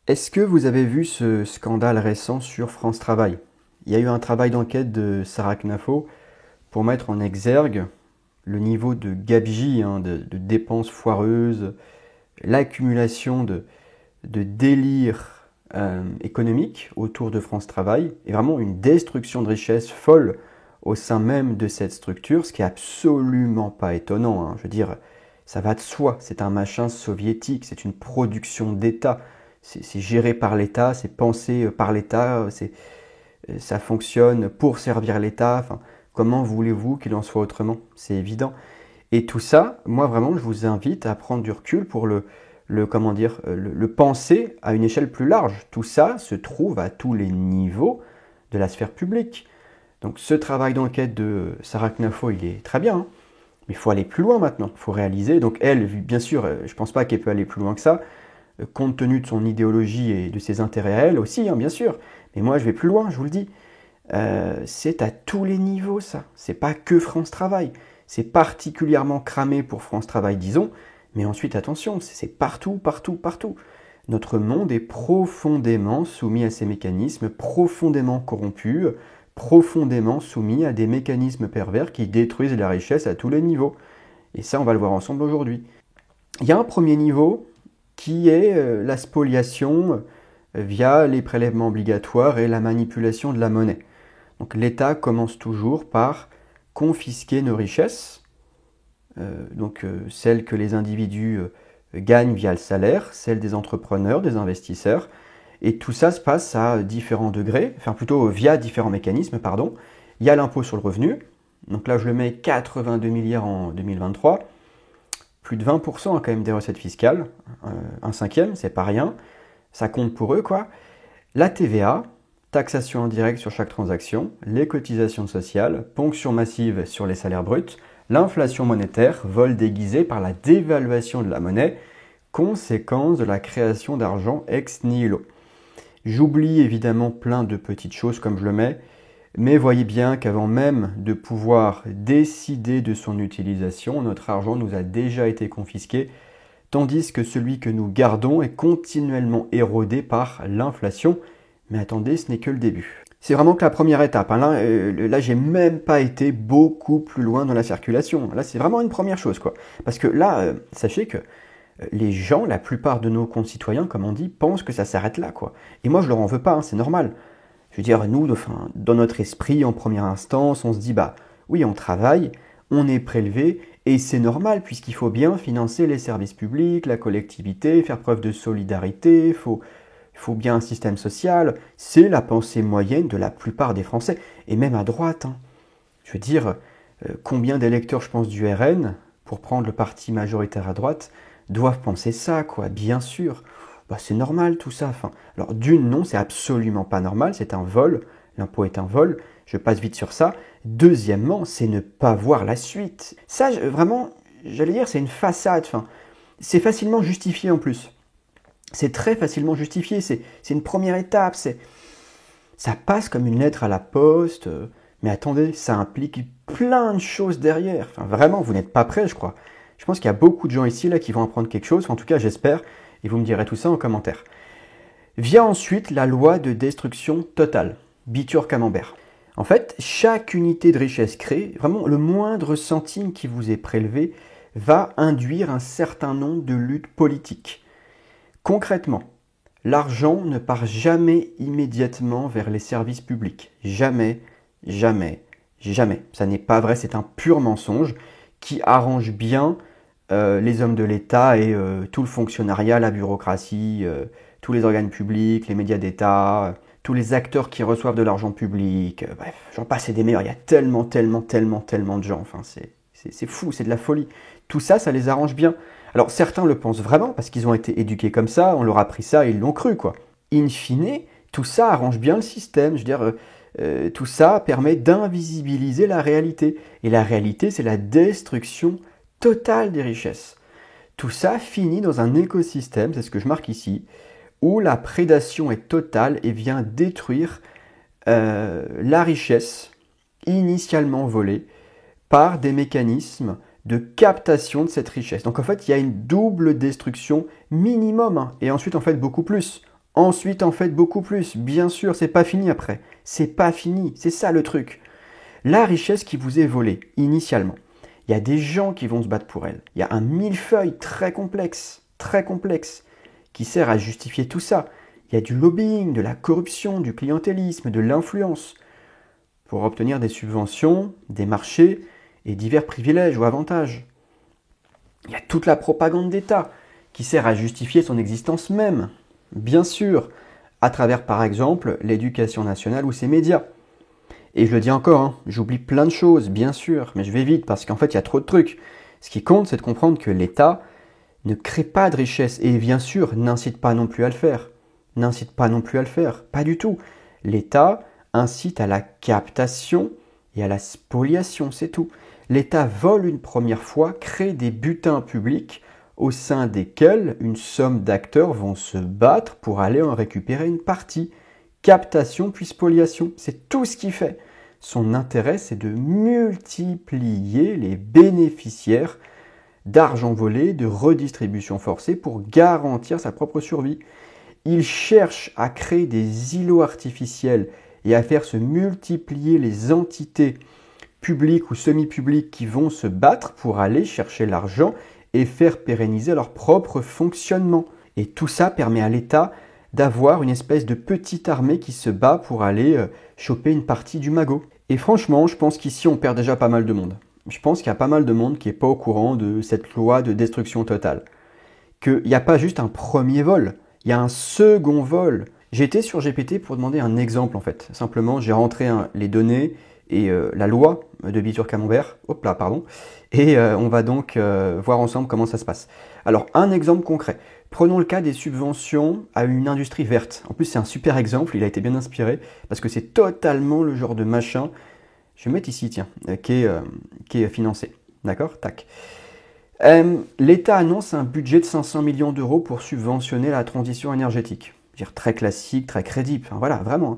Est-ce que vous avez vu ce scandale récent sur France Travail? Il y a eu un travail d'enquête de Sarah Knafo pour mettre en exergue le niveau de gabegie, de dépenses foireuses, l'accumulation de délires économiques autour de France Travail, et vraiment une destruction de richesse folle au sein même de cette structure, ce qui est absolument pas étonnant, hein. Je veux dire, ça va de soi, c'est un machin soviétique, c'est une production d'État, c'est géré par l'État, c'est pensé par l'État, ça fonctionne pour servir l'État. Enfin, comment voulez-vous qu'il en soit autrement? C'est évident. Et tout ça, moi vraiment, je vous invite à prendre du recul pour comment dire, le penser à une échelle plus large. Tout ça se trouve à tous les niveaux de la sphère publique. Donc ce travail d'enquête de Sarah Knafo, il est très bien, hein, mais il faut aller plus loin maintenant. Il faut réaliser. Donc elle, bien sûr, je ne pense pas qu'elle peut aller plus loin que ça, compte tenu de son idéologie et de ses intérêts à elle aussi, hein, bien sûr. Mais moi, je vais plus loin, je vous le dis. C'est à tous les niveaux, ça. C'est pas que France Travail. C'est particulièrement cramé pour France Travail, disons. Mais ensuite, attention, c'est partout, partout, partout. Notre monde est profondément soumis à ces mécanismes, profondément corrompus, profondément soumis à des mécanismes pervers qui détruisent la richesse à tous les niveaux. Et ça, on va le voir ensemble aujourd'hui. Il y a un premier niveau qui est la spoliation via les prélèvements obligatoires et la manipulation de la monnaie. Donc l'État commence toujours par confisquer nos richesses, celles que les individus gagnent via le salaire, celles des entrepreneurs, des investisseurs, et tout ça se passe à différents degrés, enfin plutôt via différents mécanismes, pardon. Il y a l'impôt sur le revenu, donc là je le mets 82 milliards en 2023, plus de 20% quand même des recettes fiscales, un cinquième, c'est pas rien, ça compte pour eux quoi. La TVA, taxation indirecte sur chaque transaction, les cotisations sociales, ponction massive sur les salaires bruts, l'inflation monétaire, vol déguisé par la dévaluation de la monnaie, conséquence de la création d'argent ex nihilo. J'oublie évidemment plein de petites choses comme je le mets, mais voyez bien qu'avant même de pouvoir décider de son utilisation, notre argent nous a déjà été confisqué, tandis que celui que nous gardons est continuellement érodé par l'inflation. Mais attendez, ce n'est que le début. C'est vraiment que la première étape, hein. Là, j'ai même pas été beaucoup plus loin dans la circulation. Là, c'est vraiment une première chose, quoi. Parce que là, sachez que les gens, la plupart de nos concitoyens, comme on dit, pensent que ça s'arrête là, quoi. Et moi, je leur en veux pas, hein, c'est normal. Je veux dire, nous, enfin, dans notre esprit, en première instance, on se dit, bah oui, on travaille, on est prélevé, et c'est normal, puisqu'il faut bien financer les services publics, la collectivité, faire preuve de solidarité, il faut bien un système social. C'est la pensée moyenne de la plupart des Français, et même à droite, hein. Je veux dire, combien d'électeurs, je pense, du RN, pour prendre le parti majoritaire à droite, doivent penser ça, quoi, bien sûr. Bah, c'est normal tout ça. Enfin, alors d'une, non, c'est absolument pas normal, c'est un vol, l'impôt est un vol, je passe vite sur ça. Deuxièmement, c'est ne pas voir la suite. Ça, vraiment, j'allais dire, c'est une façade, enfin, c'est facilement justifié en plus. C'est très facilement justifié, c'est une première étape, ça passe comme une lettre à la poste, mais attendez, ça implique plein de choses derrière. Enfin, vraiment, vous n'êtes pas prêts, je crois. Je pense qu'il y a beaucoup de gens ici là qui vont apprendre quelque chose, enfin, en tout cas j'espère, et vous me direz tout ça en commentaire. Vient ensuite la loi de destruction totale, Bitur Camembert. En fait, chaque unité de richesse créée, vraiment le moindre centime qui vous est prélevé, va induire un certain nombre de luttes politiques. Concrètement, l'argent ne part jamais immédiatement vers les services publics. Jamais, jamais, jamais. Ça n'est pas vrai, c'est un pur mensonge qui arrange bien les hommes de l'État et tout le fonctionnariat, la bureaucratie, tous les organes publics, les médias d'État, tous les acteurs qui reçoivent de l'argent public. Bref, j'en passe et des meilleurs. Il y a tellement, tellement, tellement, tellement de gens. Enfin, c'est fou, c'est de la folie. Tout ça, ça les arrange bien. Alors certains le pensent vraiment parce qu'ils ont été éduqués comme ça, on leur a appris ça et ils l'ont cru, quoi. In fine, tout ça arrange bien le système. Je veux dire, tout ça permet d'invisibiliser la réalité. Et la réalité, c'est la destruction totale des richesses. Tout ça finit dans un écosystème, c'est ce que je marque ici, où la prédation est totale et vient détruire la richesse initialement volée par des mécanismes de captation de cette richesse. Donc en fait, il y a une double destruction minimum, hein, et ensuite en fait beaucoup plus. Ensuite, en faites beaucoup plus. Bien sûr, c'est pas fini après. C'est pas fini. C'est ça le truc. La richesse qui vous est volée, initialement, il y a des gens qui vont se battre pour elle. Il y a un millefeuille très complexe, qui sert à justifier tout ça. Il y a du lobbying, de la corruption, du clientélisme, de l'influence, pour obtenir des subventions, des marchés et divers privilèges ou avantages. Il y a toute la propagande d'État, qui sert à justifier son existence même, bien sûr, à travers par exemple l'éducation nationale ou ses médias. Et je le dis encore, hein, j'oublie plein de choses, bien sûr, mais je vais vite parce qu'en fait il y a trop de trucs. Ce qui compte, c'est de comprendre que l'État ne crée pas de richesse et bien sûr n'incite pas non plus à le faire. Pas du tout. L'État incite à la captation et à la spoliation, c'est tout. L'État vole une première fois, crée des butins publics au sein desquels une somme d'acteurs vont se battre pour aller en récupérer une partie. Captation puis spoliation, c'est tout ce qu'il fait. Son intérêt, c'est de multiplier les bénéficiaires d'argent volé, de redistribution forcée pour garantir sa propre survie. Il cherche à créer des îlots artificiels et à faire se multiplier les entités publiques ou semi-publiques qui vont se battre pour aller chercher l'argent et faire pérenniser leur propre fonctionnement. Et tout ça permet à l'État d'avoir une espèce de petite armée qui se bat pour aller choper une partie du magot. Et franchement, je pense qu'ici on perd déjà pas mal de monde. Je pense qu'il y a pas mal de monde qui n'est pas au courant de cette loi de destruction totale. Qu'il n'y a pas juste un premier vol, il y a un second vol. J'ai été sur GPT pour demander un exemple en fait. Simplement, j'ai rentré les données et la loi de Bitur-Camembert. Hop là, pardon. Et on va donc voir ensemble comment ça se passe. Alors, un exemple concret. Prenons le cas des subventions à une industrie verte. En plus, c'est un super exemple, il a été bien inspiré, parce que c'est totalement le genre de machin, je vais mettre ici, tiens, qui est financé. D'accord? Tac. L'État annonce un budget de 500 millions d'euros pour subventionner la transition énergétique. Je veux dire, très classique, très crédible, enfin, voilà, vraiment.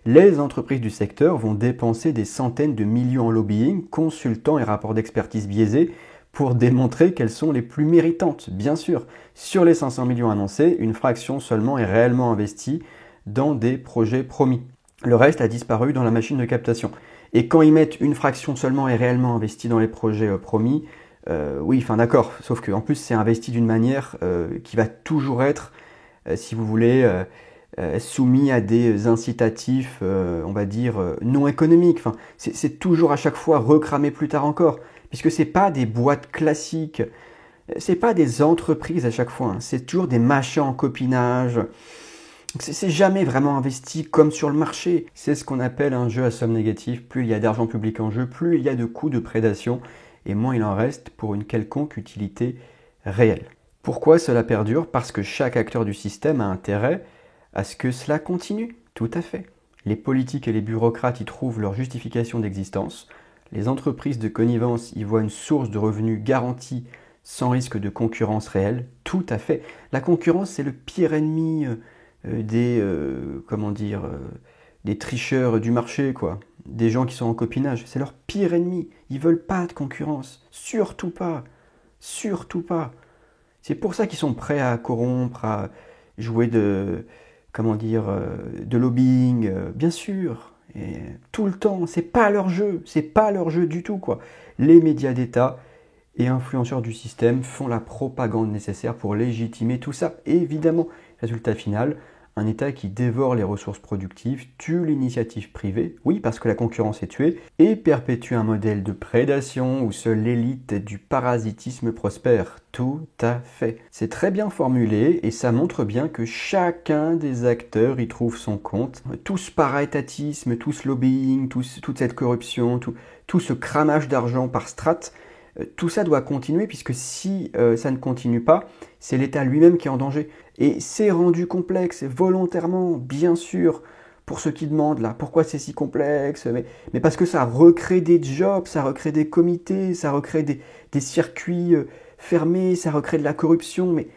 Les entreprises du secteur vont dépenser des centaines de millions en lobbying, consultants et rapports d'expertise biaisés pour démontrer qu'elles sont les plus méritantes, bien sûr. Sur les 500 millions annoncés, une fraction seulement est réellement investie dans des projets promis. Le reste a disparu dans la machine de captation. Et quand ils mettent une fraction seulement est réellement investie dans les projets promis, oui, enfin d'accord, sauf qu'en plus c'est investi d'une manière qui va toujours être, si vous voulez, soumis à des incitatifs, on va dire, non économiques. Enfin, c'est toujours à chaque fois recramé plus tard encore. Puisque ce n'est pas des boîtes classiques, ce n'est pas des entreprises à chaque fois, hein. C'est toujours des machins en copinage. C'est jamais vraiment investi comme sur le marché. C'est ce qu'on appelle un jeu à somme négative. Plus il y a d'argent public en jeu, plus il y a de coûts de prédation, et moins il en reste pour une quelconque utilité réelle. Pourquoi cela perdure? Parce que chaque acteur du système a intérêt à ce que cela continue. Tout à fait. Les politiques et les bureaucrates y trouvent leur justification d'existence. Les entreprises de connivence y voient une source de revenus garantie sans risque de concurrence réelle. Tout à fait. La concurrence, c'est le pire ennemi des tricheurs du marché, quoi. Des gens qui sont en copinage. C'est leur pire ennemi. Ils veulent pas de concurrence. Surtout pas. Surtout pas. C'est pour ça qu'ils sont prêts à corrompre, à jouer de lobbying, bien sûr. Et tout le temps, c'est pas leur jeu du tout, quoi. Les médias d'État et influenceurs du système font la propagande nécessaire pour légitimer tout ça, évidemment. Résultat final, un État qui dévore les ressources productives, tue l'initiative privée, oui parce que la concurrence est tuée, et perpétue un modèle de prédation où seule l'élite du parasitisme prospère. Tout à fait. C'est très bien formulé et ça montre bien que chacun des acteurs y trouve son compte. Tout ce para-étatisme, tout ce lobbying, toute cette corruption, tout ce cramage d'argent par strates, tout ça doit continuer puisque si ça ne continue pas, c'est l'État lui-même qui est en danger. Et c'est rendu complexe volontairement, bien sûr, pour ceux qui demandent là, pourquoi c'est si complexe, mais parce que ça recrée des jobs, ça recrée des comités, ça recrée des circuits fermés, ça recrée de la corruption, mais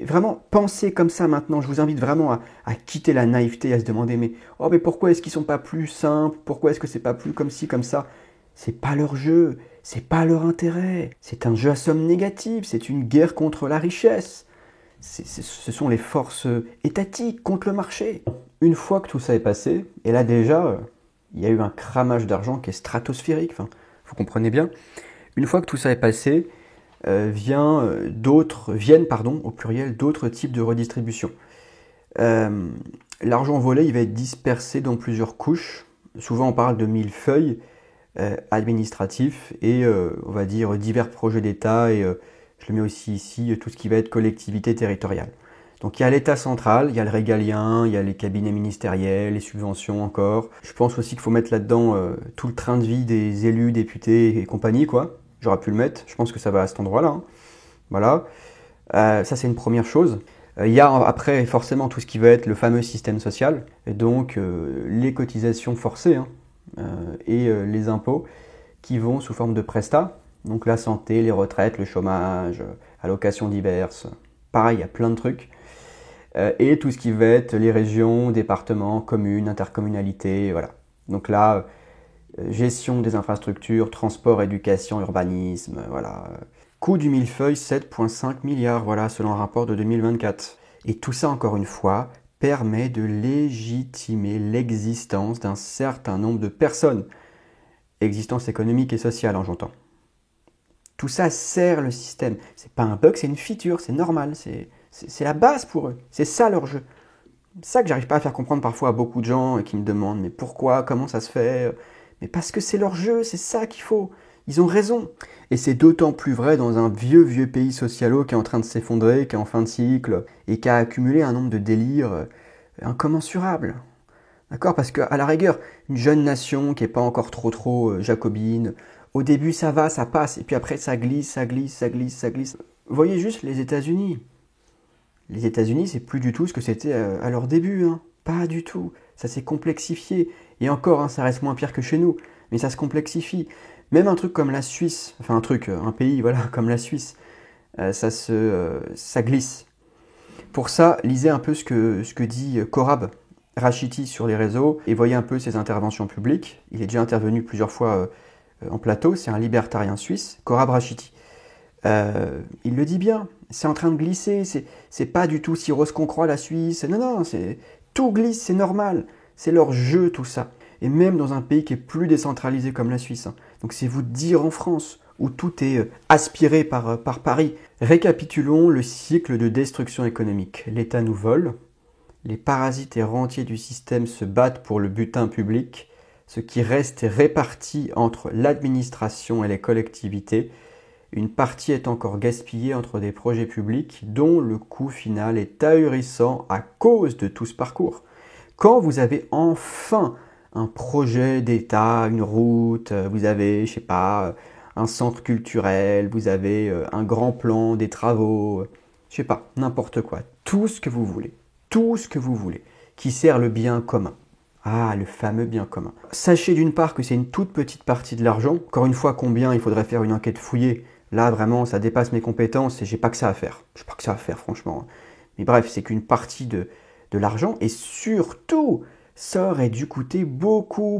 vraiment, pensez comme ça maintenant, je vous invite vraiment à quitter la naïveté, à se demander, mais pourquoi est-ce qu'ils sont pas plus simples, pourquoi est-ce que c'est pas plus comme ci, comme ça? C'est pas leur jeu, c'est pas leur intérêt, c'est un jeu à somme négative, c'est une guerre contre la richesse. ce sont les forces étatiques contre le marché. Une fois que tout ça est passé, et là déjà, il y a eu un cramage d'argent qui est stratosphérique, enfin, vous comprenez bien. Une fois que tout ça est passé, viennent au pluriel, d'autres types de redistribution. L'argent volé, il va être dispersé dans plusieurs couches. Souvent, on parle de millefeuilles administratifs et, on va dire, divers projets d'État et je le mets aussi ici, tout ce qui va être collectivité territoriale. Donc il y a l'État central, il y a le régalien, il y a les cabinets ministériels, les subventions encore. Je pense aussi qu'il faut mettre là-dedans tout le train de vie des élus, députés et compagnie, quoi. J'aurais pu le mettre, je pense que ça va à cet endroit-là. Hein. Voilà, ça c'est une première chose. Il y a après forcément tout ce qui va être le fameux système social, et donc les cotisations forcées hein, et les impôts qui vont sous forme de prestats. Donc la santé, les retraites, le chômage, allocations diverses, pareil, il y a plein de trucs. Et tout ce qui va être les régions, départements, communes, intercommunalités, voilà. Donc là, gestion des infrastructures, transport, éducation, urbanisme, voilà. Coût du millefeuille, 7,5 milliards, voilà, selon un rapport de 2024. Et tout ça, encore une fois, permet de légitimer l'existence d'un certain nombre de personnes. Existence économique et sociale, hein, j'entends. Tout ça sert le système. C'est pas un bug, c'est une feature, c'est normal, c'est la base pour eux. C'est ça leur jeu. C'est ça que j'arrive pas à faire comprendre parfois à beaucoup de gens qui me demandent mais pourquoi, comment ça se fait? Mais parce que c'est leur jeu, c'est ça qu'il faut. Ils ont raison. Et c'est d'autant plus vrai dans un vieux pays socialo qui est en train de s'effondrer, qui est en fin de cycle et qui a accumulé un nombre de délires incommensurables. D'accord? Parce qu'à la rigueur, une jeune nation qui n'est pas encore trop jacobine, au début ça va, ça passe, et puis après ça glisse. Vous voyez juste les États-Unis. Les États-Unis, c'est plus du tout ce que c'était à leur début. Hein. Pas du tout. Ça s'est complexifié. Et encore, hein, ça reste moins pire que chez nous. Mais ça se complexifie. Même un truc comme la Suisse, enfin un pays voilà, comme la Suisse, ça glisse. Pour ça, lisez un peu ce que dit Korab Rachiti sur les réseaux et voyez un peu ses interventions publiques. Il est déjà intervenu plusieurs fois en plateau. C'est un libertarien suisse, Korab Rachiti. Il le dit bien, c'est en train de glisser, c'est pas du tout si rose qu'on croit la Suisse, non, tout glisse, c'est normal, c'est leur jeu tout ça. Et même dans un pays qui est plus décentralisé comme la Suisse. Hein. Donc c'est vous dire en France, où tout est aspiré par Paris. Récapitulons le cycle de destruction économique. L'État nous vole, les parasites et rentiers du système se battent pour le butin public, ce qui reste est réparti entre l'administration et les collectivités. Une partie est encore gaspillée entre des projets publics dont le coût final est ahurissant à cause de tout ce parcours. Quand vous avez enfin un projet d'État, une route, vous avez, je sais pas, un centre culturel, vous avez un grand plan, des travaux, je sais pas, n'importe quoi, tout ce que vous voulez, qui sert le bien commun. Ah, le fameux bien commun. Sachez d'une part que c'est une toute petite partie de l'argent. Encore une fois, combien il faudrait faire une enquête fouillée. Là, vraiment, ça dépasse mes compétences et j'ai pas que ça à faire. J'ai pas que ça à faire, franchement. Mais bref, c'est qu'une partie de l'argent. Et surtout, ça aurait dû coûter beaucoup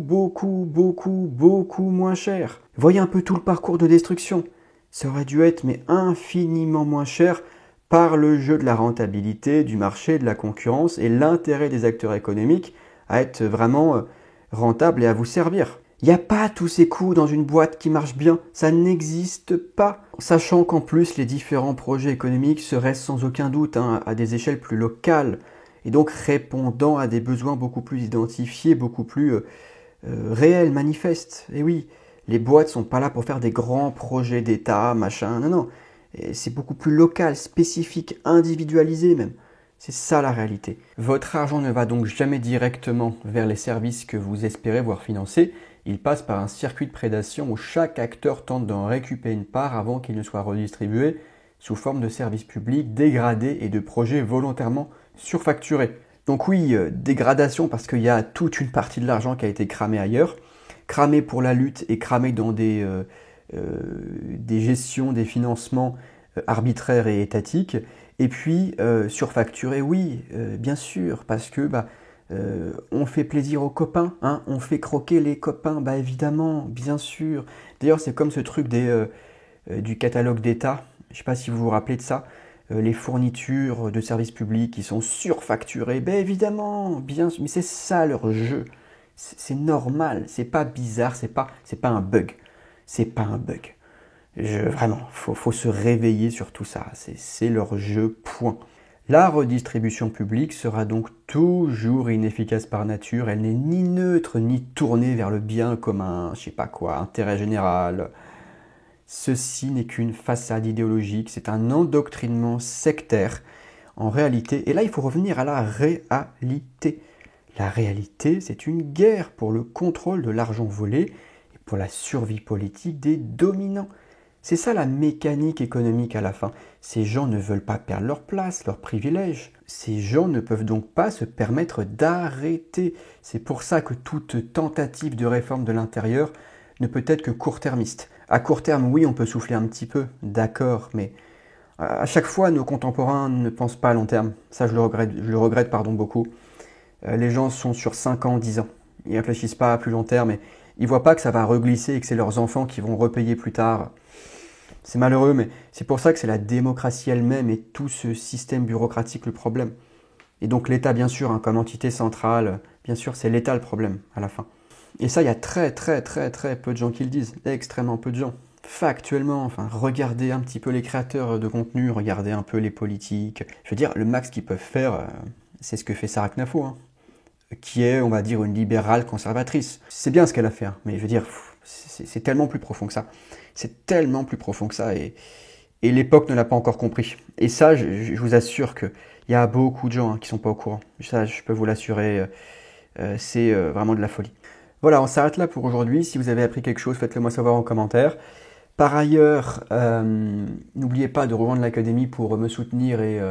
moins cher. Voyez un peu tout le parcours de destruction. Ça aurait dû être, mais infiniment moins cher par le jeu de la rentabilité, du marché, de la concurrence et l'intérêt des acteurs économiques à être vraiment rentable et à vous servir. Il n'y a pas tous ces coûts dans une boîte qui marche bien, ça n'existe pas. Sachant qu'en plus les différents projets économiques seraient sans aucun doute à des échelles plus locales et donc répondant à des besoins beaucoup plus identifiés, beaucoup plus réels, manifestes. Et oui, les boîtes sont pas là pour faire des grands projets d'État, machin, non. Et c'est beaucoup plus local, spécifique, individualisé même. C'est ça la réalité. Votre argent ne va donc jamais directement vers les services que vous espérez voir financer. Il passe par un circuit de prédation où chaque acteur tente d'en récupérer une part avant qu'il ne soit redistribué sous forme de services publics dégradés et de projets volontairement surfacturés. Donc oui, dégradation parce qu'il y a toute une partie de l'argent qui a été cramé ailleurs, cramé pour la lutte et cramé dans des gestions, des financements arbitraires et étatiques. Et puis, surfacturé, oui, bien sûr, parce que on fait plaisir aux copains, hein, on fait croquer les copains, évidemment, bien sûr. D'ailleurs, c'est comme ce truc du catalogue d'État, je ne sais pas si vous vous rappelez de ça, les fournitures de services publics qui sont surfacturées. Ben évidemment, bien, mais c'est ça leur jeu. C'est normal, c'est pas bizarre, c'est pas un bug. C'est pas un bug. Vraiment, faut se réveiller sur tout ça. C'est leur jeu, point. La redistribution publique sera donc toujours inefficace par nature. Elle n'est ni neutre ni tournée vers le bien commun, je sais pas quoi, intérêt général. Ceci n'est qu'une façade idéologique, c'est un endoctrinement sectaire en réalité. Et là, il faut revenir à la réalité. La réalité, c'est une guerre pour le contrôle de l'argent volé et pour la survie politique des dominants. C'est ça la mécanique économique à la fin. Ces gens ne veulent pas perdre leur place, leurs privilèges. Ces gens ne peuvent donc pas se permettre d'arrêter. C'est pour ça que toute tentative de réforme de l'intérieur ne peut être que court-termiste. À court terme, oui, on peut souffler un petit peu, d'accord, mais à chaque fois, nos contemporains ne pensent pas à long terme. Ça, je le regrette beaucoup. Les gens sont sur 5 ans, 10 ans. Ils ne réfléchissent pas à plus long terme et ils ne voient pas que ça va reglisser et que c'est leurs enfants qui vont repayer plus tard. C'est malheureux, mais c'est pour ça que c'est la démocratie elle-même et tout ce système bureaucratique le problème. Et donc l'État, bien sûr, hein, comme entité centrale, bien sûr, c'est l'État le problème à la fin. Et ça, il y a très peu de gens qui le disent, extrêmement peu de gens. Factuellement, enfin, regardez un petit peu les créateurs de contenu, regardez un peu les politiques. Je veux dire, le max qu'ils peuvent faire, c'est ce que fait Sarah Knafo, hein, qui est, on va dire, une libérale conservatrice. C'est bien ce qu'elle a fait, hein, mais je veux dire, c'est tellement plus profond que ça. C'est tellement plus profond que ça, et l'époque ne l'a pas encore compris. Et ça, je vous assure qu'il y a beaucoup de gens qui ne sont pas au courant. Ça, je peux vous l'assurer, c'est vraiment de la folie. Voilà, on s'arrête là pour aujourd'hui. Si vous avez appris quelque chose, faites-le moi savoir en commentaire. Par ailleurs, n'oubliez pas de rejoindre l'académie pour me soutenir et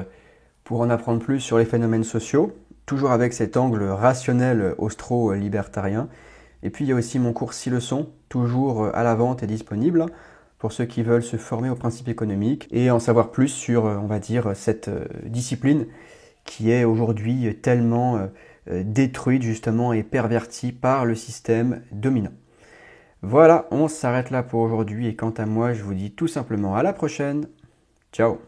pour en apprendre plus sur les phénomènes sociaux, toujours avec cet angle rationnel austro-libertarien. Et puis il y a aussi mon cours 6 leçons, toujours à la vente et disponible, pour ceux qui veulent se former aux principes économiques et en savoir plus sur, on va dire, cette discipline qui est aujourd'hui tellement détruite justement et pervertie par le système dominant. Voilà, on s'arrête là pour aujourd'hui et quant à moi, je vous dis tout simplement à la prochaine. Ciao!